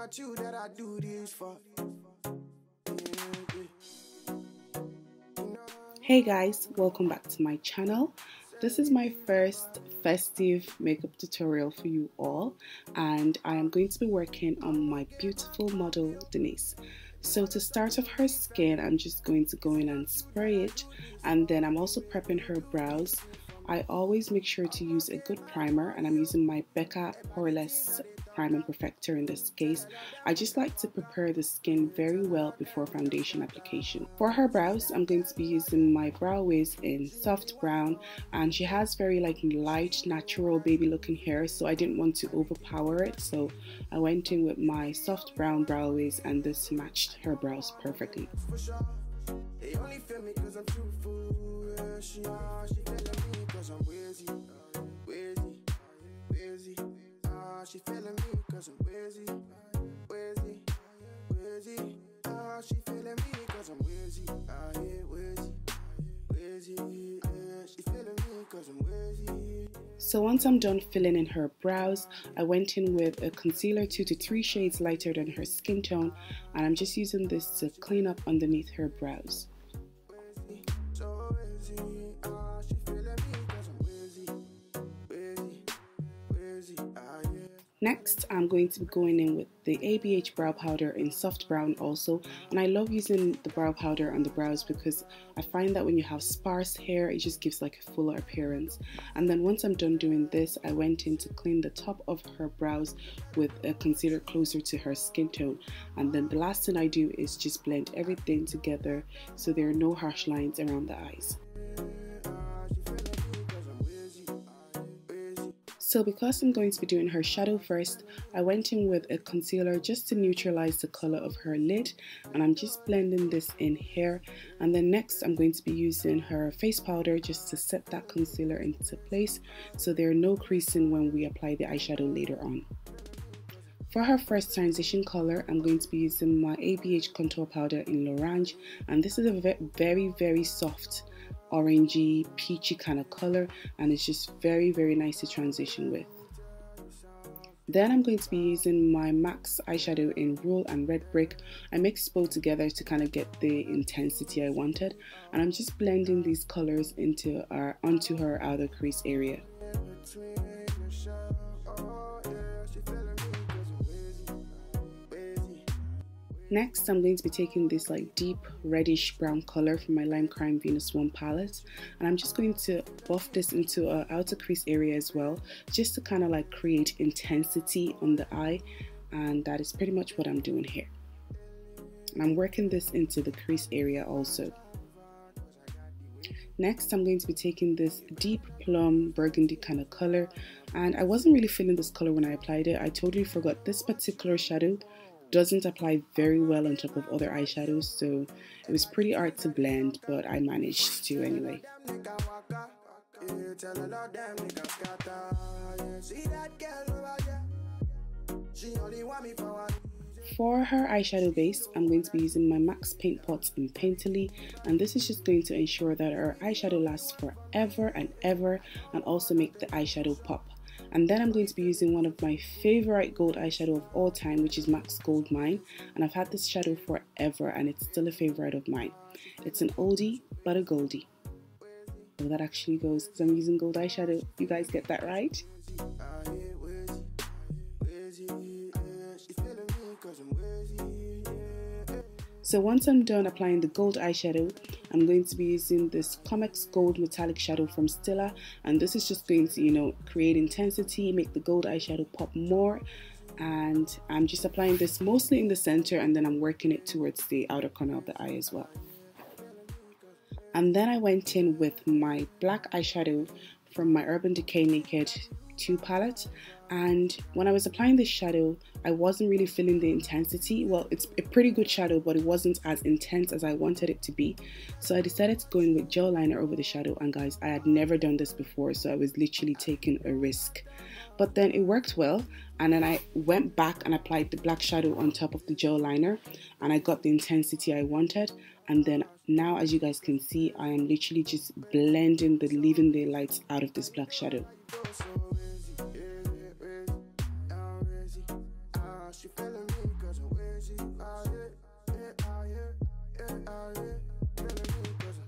not you that I do this for. Hey guys, welcome back to my channel. This is my first festive makeup tutorial for you all, and I am going to be working on my beautiful model Denise. So to start off her skin, I'm just going to go in and spray it, and then I'm also prepping her brows. I always make sure to use a good primer, and I'm using my Becca Poreless Prime & Perfector in this case. I just like to prepare the skin very well before foundation application. For her brows, I'm going to be using my brow wiz in soft brown, and she has very light, natural baby looking hair, so I didn't want to overpower it, so I went in with my soft brown brow wiz, and this matched her brows perfectly. They only feel me cause I'm truthful. She feeling me cause I'm wheezy. She feeling me cause I'm wheezy. She feeling me cause I'm wheezy. She feeling me cause I'm wheezy. So once I'm done filling in her brows, I went in with a concealer 2 to 3 shades lighter than her skin tone, and I'm just using this to clean up underneath her brows. Next, I'm going to be going in with the ABH brow powder in soft brown also, and I love using the brow powder on the brows because I find that when you have sparse hair, it just gives like a fuller appearance. And then once I'm done doing this, I went in to clean the top of her brows with a concealer closer to her skin tone, and then the last thing I do is just blend everything together so there are no harsh lines around the eyes. So because I'm going to be doing her shadow first, I went in with a concealer just to neutralize the color of her lid, and I'm just blending this in here. And then next I'm going to be using her face powder just to set that concealer into place so there are no creasing when we apply the eyeshadow later on. For her first transition color, I'm going to be using my ABH contour powder in L'Orange, and this is a very soft orangey peachy kind of color, and it's just very nice to transition with. Then I'm going to be using my MAC's eyeshadow in Rule and Red Brick. I mixed both together to kind of get the intensity I wanted, and I'm just blending these colors onto her outer crease area. Next, I'm going to be taking this deep reddish brown color from my Lime Crime Venus 1 palette, and I'm just going to buff this into our outer crease area as well, just to kind of create intensity on the eye, and that is pretty much what I'm doing here. And I'm working this into the crease area also. Next, I'm going to be taking this deep plum burgundy kind of color, and I wasn't really feeling this color when I applied it. I totally forgot this particular shadow doesn't apply very well on top of other eyeshadows, so it was pretty hard to blend, but I managed to anyway. For her eyeshadow base, I'm going to be using my MAC's Paint Pot in Painterly, and this is just going to ensure that our eyeshadow lasts forever and ever, and also make the eyeshadow pop. And then I'm going to be using one of my favorite gold eyeshadow of all time, which is MAC's Gold Mine, and I've had this shadow forever and it's still a favorite of mine. It's an oldie but a goldie. So that actually goes because I'm using gold eyeshadow. You guys get that right? So once I'm done applying the gold eyeshadow, I'm going to be using this Comex Gold Metallic Shadow from Stila, and this is just going to, create intensity, make the gold eyeshadow pop more, and I'm just applying this mostly in the center, and then I'm working it towards the outer corner of the eye as well. And then I went in with my black eyeshadow from my Urban Decay Naked 2 palette, and when I was applying this shadow, I wasn't really feeling the intensity. Well, it's a pretty good shadow, but it wasn't as intense as I wanted it to be, so I decided to go in with gel liner over the shadow. And guys, I had never done this before, so I was literally taking a risk, but then it worked well. And then I went back and applied the black shadow on top of the gel liner, and I got the intensity I wanted. And then now, as you guys can see, I am literally just blending leaving the lights out of this black shadow. crazy. Ah, yeah, yeah, ah, yeah, yeah, ah, yeah. Telling me 'cause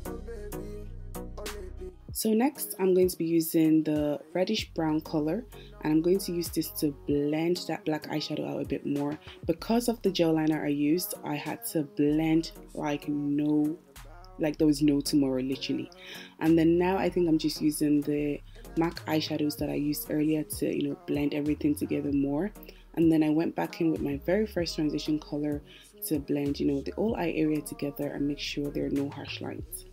oh, baby, oh, lately. So next I'm going to be using the reddish brown color, and I'm going to use this to blend that black eyeshadow out a bit more. Because of the gel liner I used, I had to blend like there was no tomorrow, literally. And then now I think I'm just using the MAC eyeshadows that I used earlier to, blend everything together more. And then I went back in with my very first transition color to blend, the whole eye area together and make sure there are no harsh lines.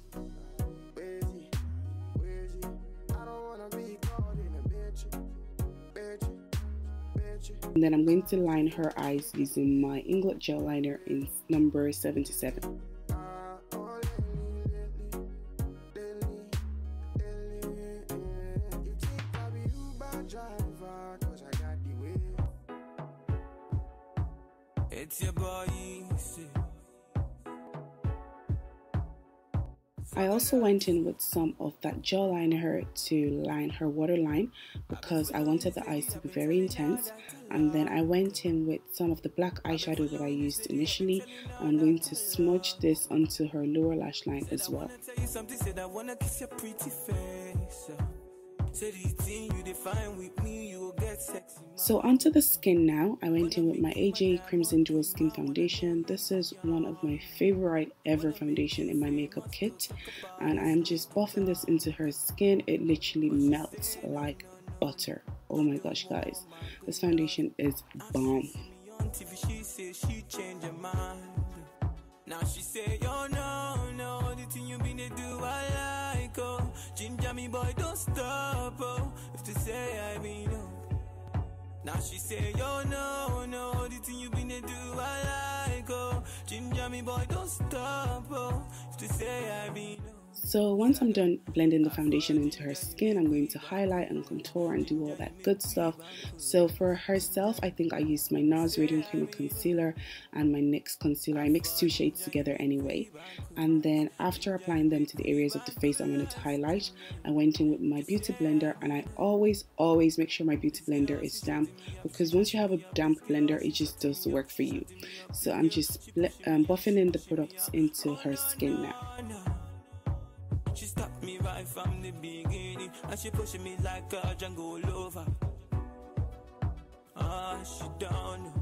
And then I'm going to line her eyes using my Inglot gel liner in number 77. It's your boy. I also went in with some of that gel liner to line her waterline because I wanted the eyes to be very intense. And then I went in with some of the black eyeshadow that I used initially, and I'm going to smudge this onto her lower lash line as well. So onto the skin now. I went in with my AJ Crimson Dual Skin Foundation. This is one of my favorite ever foundation in my makeup kit, and I'm just buffing this into her skin. It literally melts like butter. Oh my gosh, guys, this foundation is bomb. Now she say, oh no, the thing you been to do, I like, oh. Ginger me boy, don't stop, oh. If to say I mean, oh. Now she say, oh no, the thing you been to do, I like, oh. Ginger me boy, don't stop, oh. If to say I mean, oh. So once I'm done blending the foundation into her skin, I'm going to highlight and contour and do all that good stuff. So for herself, I think I used my NARS Radiant Cream Concealer and my NYX Concealer. I mixed two shades together anyway. And then after applying them to the areas of the face I wanted to highlight, I went in with my beauty blender, and I always make sure my beauty blender is damp, because once you have a damp blender, it just does the work for you. So I'm just buffing in the products into her skin now. She stopped me right from the beginning, and she pushing me like a jungle lover. She don't know.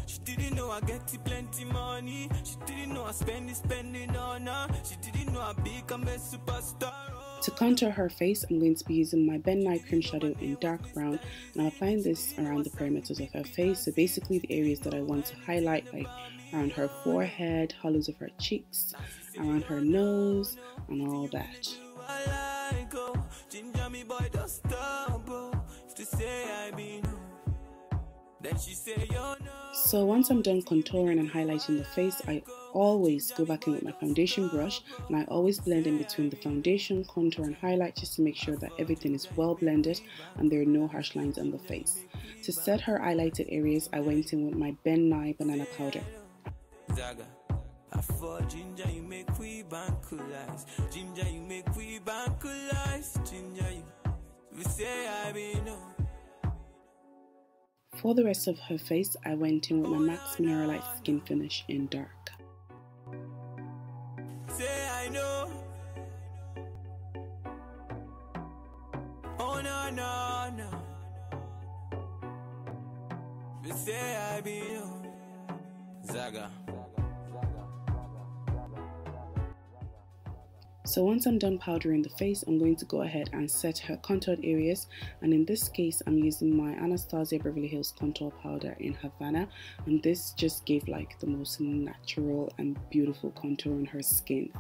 She didn't know I get plenty money. She didn't know I spending on her. She didn't know I become a superstar. To contour her face, I'm going to be using my Ben Nye Cream Shadow in dark brown, and I'm applying this around the perimeters of her face. So basically the areas that I want to highlight, like around her forehead, hollows of her cheeks, around her nose, and all that. So once I'm done contouring and highlighting the face, I always go back in with my foundation brush, and I always blend in between the foundation, contour, and highlight just to make sure that everything is well blended and there are no harsh lines on the face. To set her highlighted areas, I went in with my Ben Nye banana powder. Ginger, you make we bankulize. Ginger, you make we bankulize. Ginger, you say I be no. For the rest of her face, I went in with my MAC Mineralite Skin Finish in dark. Say I know. Oh no. You say I be no. Zaga. So once I'm done powdering the face, I'm going to go ahead and set her contoured areas, and in this case I'm using my Anastasia Beverly Hills contour powder in Havana, and this just gave like the most natural and beautiful contour on her skin.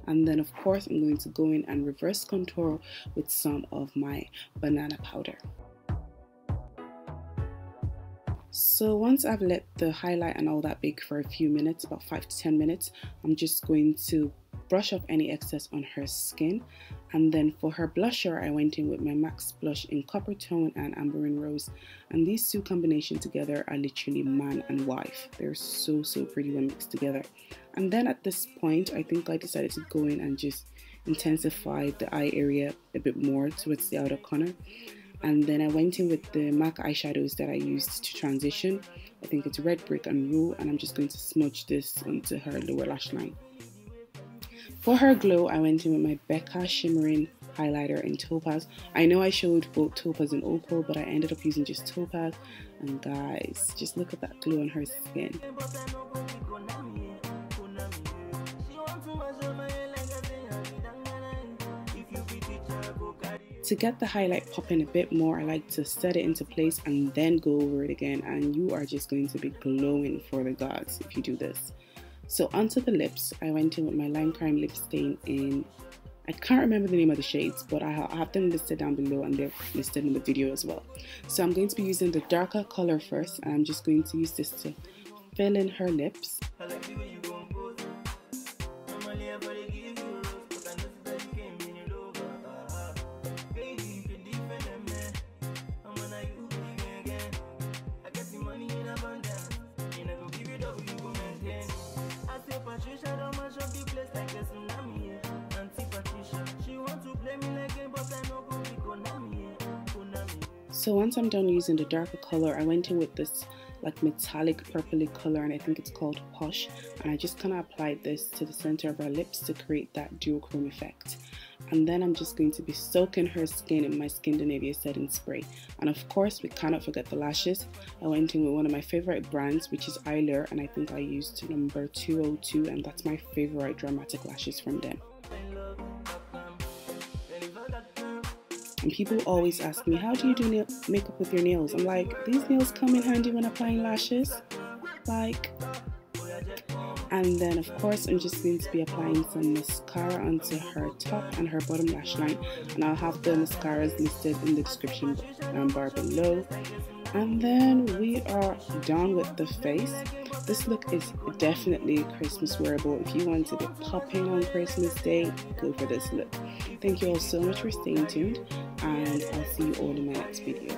And then of course I'm going to go in and reverse contour with some of my banana powder. So once I've let the highlight and all that bake for a few minutes, about 5 to 10 minutes, I'm just going to brush off any excess on her skin. And then for her blusher, I went in with my MAC blush in Copper Tone and Amber in Rose, and these two combinations together are literally man and wife. They're so pretty when mixed together. And then at this point, I think I decided to go in and just intensify the eye area a bit more towards the outer corner. And then I went in with the MAC eyeshadows that I used to transition. I think it's Red Brick and Rue, and I'm just going to smudge this onto her lower lash line. For her glow, I went in with my Becca Shimmering highlighter in Topaz. I know I showed both Topaz and Opal, but I ended up using just Topaz. And guys, just look at that glow on her skin. To get the highlight popping a bit more, I like to set it into place and then go over it again, and you are just going to be glowing for the gods if you do this. So onto the lips, I went in with my Lime Crime lip stain in, I can't remember the name of the shades, but I have them listed down below and they're listed in the video as well. So I'm going to be using the darker color first, and I'm just going to use this to fill in her lips. So once I'm done using the darker color, I went in with this like metallic purpley color, and I think it's called Posh, and I just kind of applied this to the center of her lips to create that duochrome effect. And then I'm just going to be soaking her skin in my Skindinavia setting spray. And of course, we cannot forget the lashes. I went in with one of my favorite brands, which is Eyelure, and I think I used number 202, and that's my favorite dramatic lashes from them. And people always ask me, how do you do makeup with your nails? I'm like, these nails come in handy when applying lashes. And then of course I'm just going to be applying some mascara onto her top and her bottom lash line, and I'll have the mascaras listed in the description bar below. And then we are done with the face. This look is definitely Christmas wearable. If you want to be popping on Christmas Day, go for this look. Thank you all so much for staying tuned, and I'll see you all in my next video.